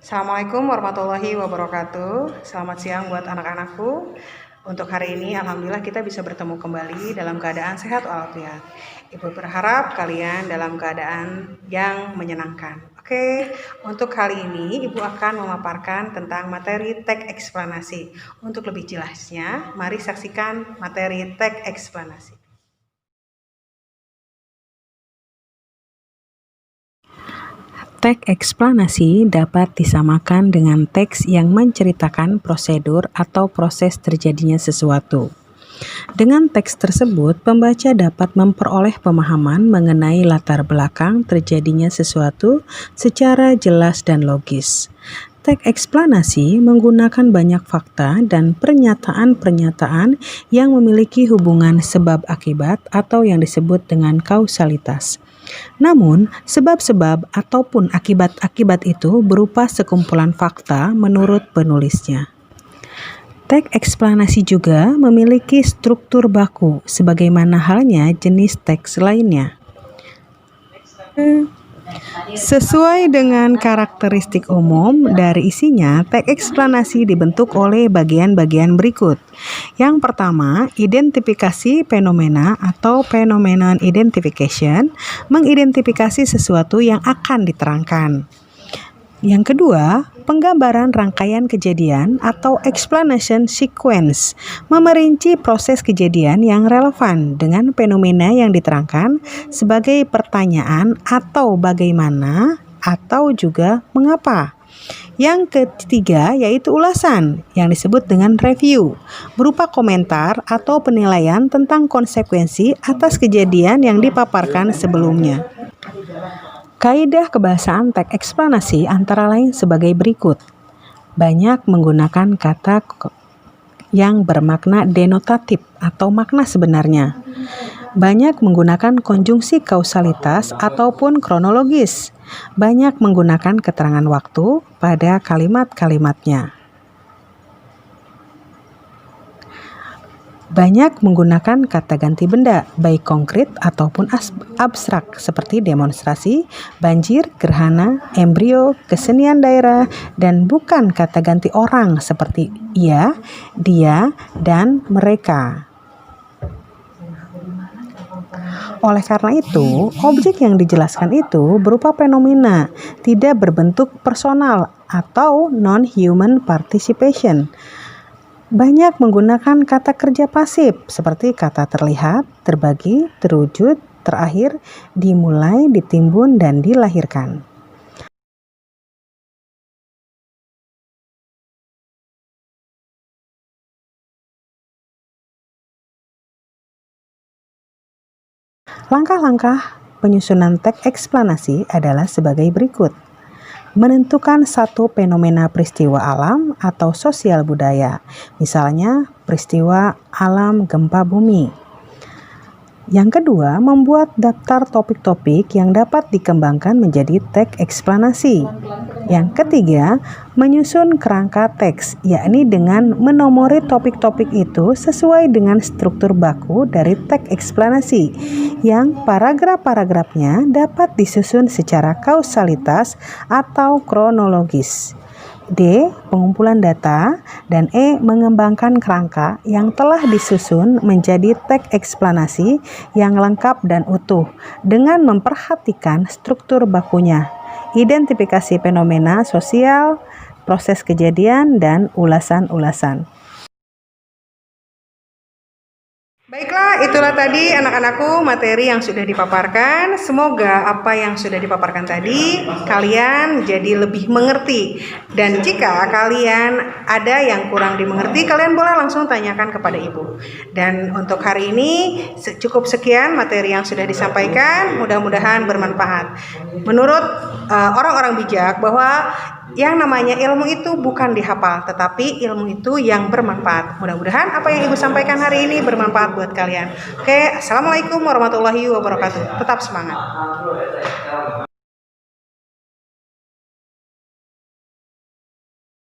Assalamualaikum warahmatullahi wabarakatuh. Selamat siang buat anak-anakku. Untuk hari ini alhamdulillah kita bisa bertemu kembali dalam keadaan sehat walafiat. Ibu berharap kalian dalam keadaan yang menyenangkan. Oke, untuk kali ini Ibu akan memaparkan tentang materi teks eksplanasi. Untuk lebih jelasnya, mari saksikan materi teks eksplanasi. Teks eksplanasi dapat disamakan dengan teks yang menceritakan prosedur atau proses terjadinya sesuatu. Dengan teks tersebut, pembaca dapat memperoleh pemahaman mengenai latar belakang terjadinya sesuatu secara jelas dan logis. Teks eksplanasi menggunakan banyak fakta dan pernyataan-pernyataan yang memiliki hubungan sebab akibat atau yang disebut dengan kausalitas. Namun, sebab-sebab ataupun akibat-akibat itu berupa sekumpulan fakta menurut penulisnya. Teks eksplanasi juga memiliki struktur baku, sebagaimana halnya jenis teks lainnya. Sesuai dengan karakteristik umum dari isinya, teks eksplanasi dibentuk oleh bagian-bagian berikut. Yang pertama, identifikasi fenomena atau phenomenon identification, mengidentifikasi sesuatu yang akan diterangkan. Yang kedua, penggambaran rangkaian kejadian atau explanation sequence, memerinci proses kejadian yang relevan dengan fenomena yang diterangkan sebagai pertanyaan atau bagaimana atau juga mengapa. Yang ketiga yaitu ulasan yang disebut dengan review, berupa komentar atau penilaian tentang konsekuensi atas kejadian yang dipaparkan sebelumnya. Kaidah kebahasaan teks eksplanasi antara lain sebagai berikut. Banyak menggunakan kata yang bermakna denotatif atau makna sebenarnya. Banyak menggunakan konjungsi kausalitas ataupun kronologis. Banyak menggunakan keterangan waktu pada kalimat-kalimatnya. Banyak menggunakan kata ganti benda, baik konkret ataupun abstrak, seperti demonstrasi, banjir, gerhana, embrio, kesenian daerah, dan bukan kata ganti orang seperti ia, dia, dan mereka. Oleh karena itu, objek yang dijelaskan itu berupa fenomena, tidak berbentuk personal atau non-human participation. Banyak menggunakan kata kerja pasif seperti kata terlihat, terbagi, terwujud, terakhir, dimulai, ditimbun, dan dilahirkan. Langkah-langkah penyusunan teks eksplanasi adalah sebagai berikut. Menentukan satu fenomena peristiwa alam atau sosial budaya, misalnya peristiwa alam gempa bumi. Yang kedua, membuat daftar topik-topik yang dapat dikembangkan menjadi teks eksplanasi. Yang ketiga, menyusun kerangka teks, yakni dengan menomori topik-topik itu sesuai dengan struktur baku dari teks eksplanasi, yang paragraf-paragrafnya dapat disusun secara kausalitas atau kronologis. D. Pengumpulan data, dan E. Mengembangkan kerangka yang telah disusun menjadi teks eksplanasi yang lengkap dan utuh dengan memperhatikan struktur bakunya, identifikasi fenomena sosial, proses kejadian, dan ulasan-ulasan. Baiklah, itulah tadi anak-anakku materi yang sudah dipaparkan. Semoga apa yang sudah dipaparkan tadi kalian jadi lebih mengerti. Dan jika kalian ada yang kurang dimengerti, kalian boleh langsung tanyakan kepada ibu. Dan untuk hari ini cukup sekian materi yang sudah disampaikan. Mudah-mudahan bermanfaat. Menurut orang-orang bijak bahwa yang namanya ilmu itu bukan dihafal, tetapi ilmu itu yang bermanfaat. Mudah-mudahan apa yang ibu sampaikan hari ini bermanfaat buat kalian. Oke, assalamualaikum warahmatullahi wabarakatuh. Tetap semangat.